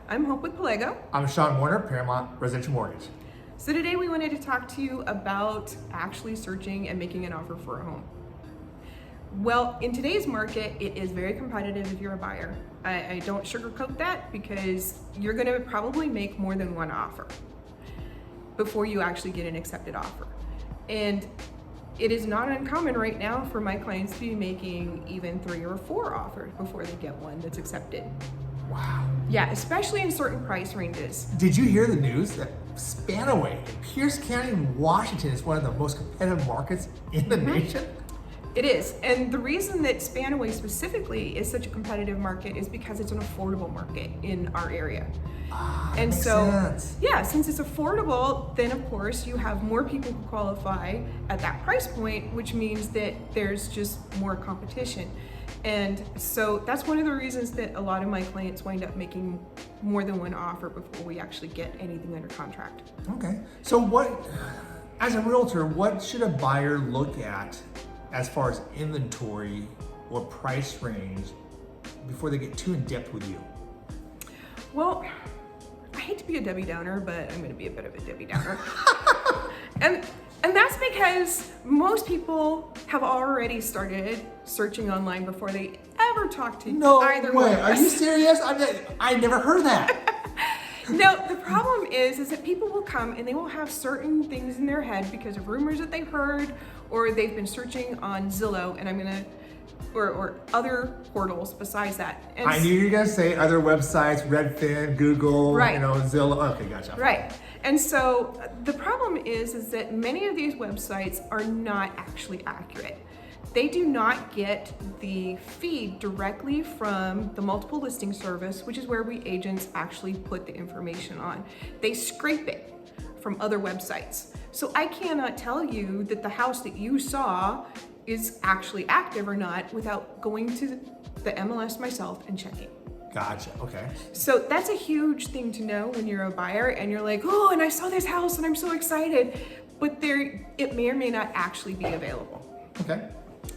I'm Hope with Palego. I'm Sean Werner, Paramount Residential Mortgage. So today we wanted to talk to you about actually searching and making an offer for a home. Well, in today's market, it is very competitive if you're a buyer. I don't sugarcoat that because you're gonna probably make more than one offer before you actually get an accepted offer. And it is not uncommon right now for my clients to be making even 3 or 4 offers before they get one that's accepted. Wow. Yeah, especially in certain price ranges. Did you hear the news that Spanaway in Pierce County, Washington is one of the most competitive markets in the nation? It is, and the reason that Spanaway specifically is such a competitive market is because it's an affordable market in our area. And makes sense. Yeah, since it's affordable, then of course you have more people who qualify at that price point, which means that there's just more competition. And so that's one of the reasons that a lot of my clients wind up making more than one offer before we actually get anything under contract. Okay, so as a realtor, what should a buyer look at as far as inventory or price range before they get too in depth with you? Well, I hate to be a Debbie Downer, but I'm gonna be a bit of a Debbie Downer. and that's because most people have already started searching online before they ever talk to either one of us. Are you serious? I never heard that. No, the problem is that people will come and they will have certain things in their head because of rumors that they've heard, or they've been searching on Zillow, and or other portals besides that. And I knew you were gonna say other websites, Redfin, Google, right. Zillow. Okay, gotcha. Right. And so the problem is that many of these websites are not actually accurate. They do not get the feed directly from the multiple listing service, which is where we agents actually put the information on. They scrape it from other websites. So I cannot tell you that the house that you saw is actually active or not without going to the MLS myself and checking. Gotcha, okay. So that's a huge thing to know when you're a buyer and you're like, oh, and I saw this house and I'm so excited, but it may or may not actually be available. Okay.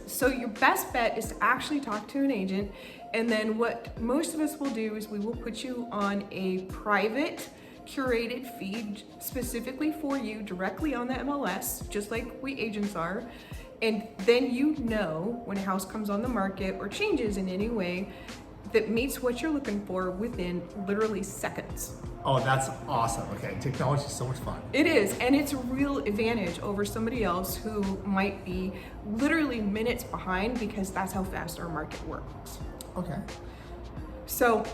So your best bet is to actually talk to an agent, and then what most of us will do is we will put you on a private curated feed specifically for you directly on the MLS, just like we agents are. And then you know when a house comes on the market or changes in any way that meets what you're looking for within literally seconds. Oh, that's awesome. Okay, technology is so much fun. It is, and it's a real advantage over somebody else who might be literally minutes behind because that's how fast our market works. Okay. So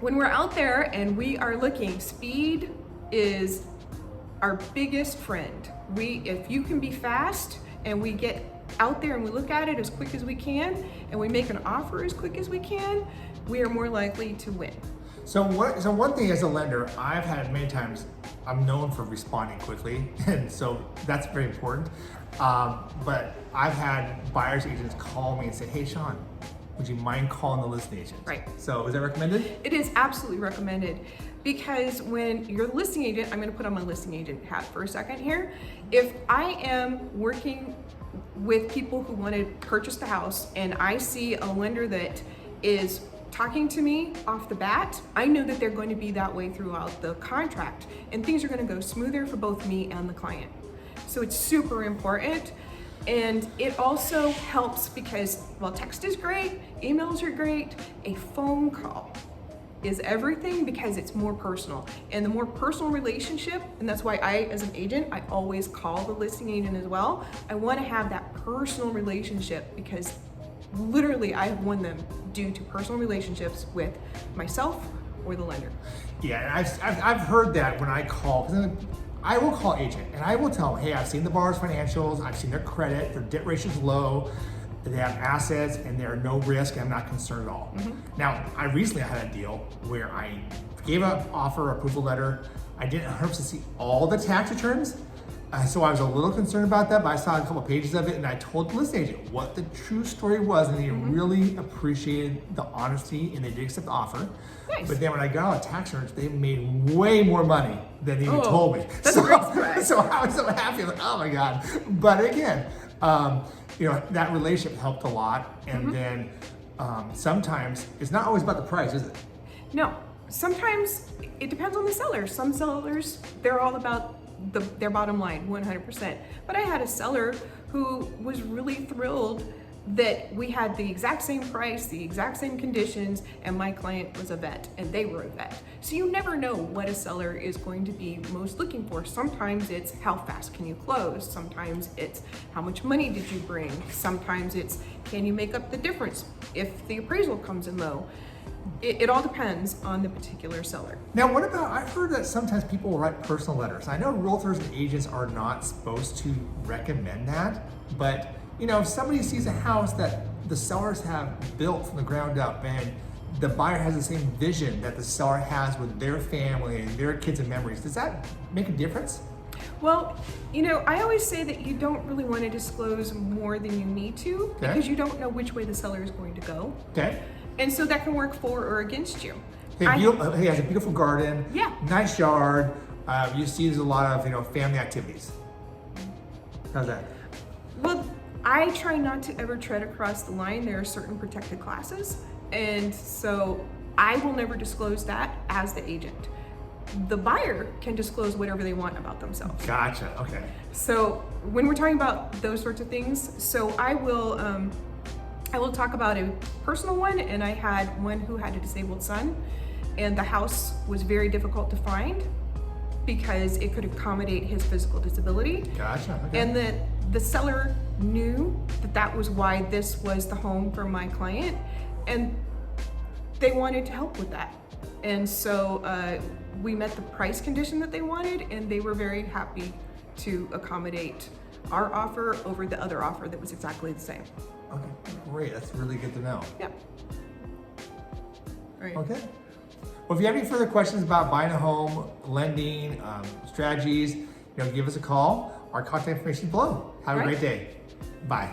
when we're out there and we are looking, speed is our biggest friend. If you can be fast and we get out there and we look at it as quick as we can and we make an offer as quick as we can, we are more likely to win. So one thing as a lender, I've had many times, I'm known for responding quickly, and so that's very important. But I've had buyer's agents call me and say, hey Sean, would you mind calling the listing agent? Right. So is that recommended? It is absolutely recommended, because when you're the listing agent, I'm gonna put on my listing agent hat for a second here. If I am working with people who want to purchase the house and I see a lender that is talking to me off the bat, I know that they're going to be that way throughout the contract, and things are going to go smoother for both me and the client. So it's super important. And it also helps because, well, text is great, emails are great, a phone call is everything because it's more personal. And the more personal relationship, and that's why as an agent, I always call the listing agent as well. I want to have that personal relationship because literally I have won them due to personal relationships with myself or the lender. Yeah, and I've heard that when I call, because I will call agent and I will tell them, hey, I've seen the borrower's financials, I've seen their credit, their debt ratio is low, they have assets and they're no risk, and I'm not concerned at all. Now, I recently had a deal where I gave an offer approval letter. I didn't 100% see all the tax returns, so I was a little concerned about that, but I saw a couple pages of it and I told the listing agent what the true story was, and they really appreciated the honesty and they did accept the offer. Nice. But then when I got all the tax returns, they made way more money than they even told me. That's a great surprise. So I was so happy, like, oh my God. But again, that relationship helped a lot. And then sometimes it's not always about the price, is it? No, sometimes it depends on the seller. Some sellers, they're all about their bottom line, 100%. But I had a seller who was really thrilled that we had the exact same price, the exact same conditions, and my client was a vet and they were a vet. So you never know what a seller is going to be most looking for. Sometimes it's how fast can you close? Sometimes it's how much money did you bring? Sometimes it's can you make up the difference if the appraisal comes in low? It all depends on the particular seller. Now, what about, I've heard that sometimes people will write personal letters. I know realtors and agents are not supposed to recommend that, but you know, if somebody sees a house that the sellers have built from the ground up and the buyer has the same vision that the seller has with their family and their kids and memories, does that make a difference? Well, you know, I always say that you don't really want to disclose more than you need to because you don't know which way the seller is going to go. Okay. And so that can work for or against you. He has a beautiful garden, Yeah. nice yard. You see there's a lot of, you know, family activities. How's that? Well, I try not to ever tread across the line. There are certain protected classes. And so I will never disclose that as the agent. The buyer can disclose whatever they want about themselves. Gotcha, okay. So when we're talking about those sorts of things, so I will talk about a personal one, and I had one who had a disabled son, and the house was very difficult to find because it could accommodate his physical disability. Gotcha, okay. And the seller knew that that was why this was the home for my client, and they wanted to help with that. And so we met the price condition that they wanted, and they were very happy to accommodate our offer over the other offer that was exactly the same. Okay, great. That's really good to know. Yep. All right. Okay. Well, if you have any further questions about buying a home, lending, strategies, you know, give us a call. Our contact information is below. Have a Right. great day. Bye.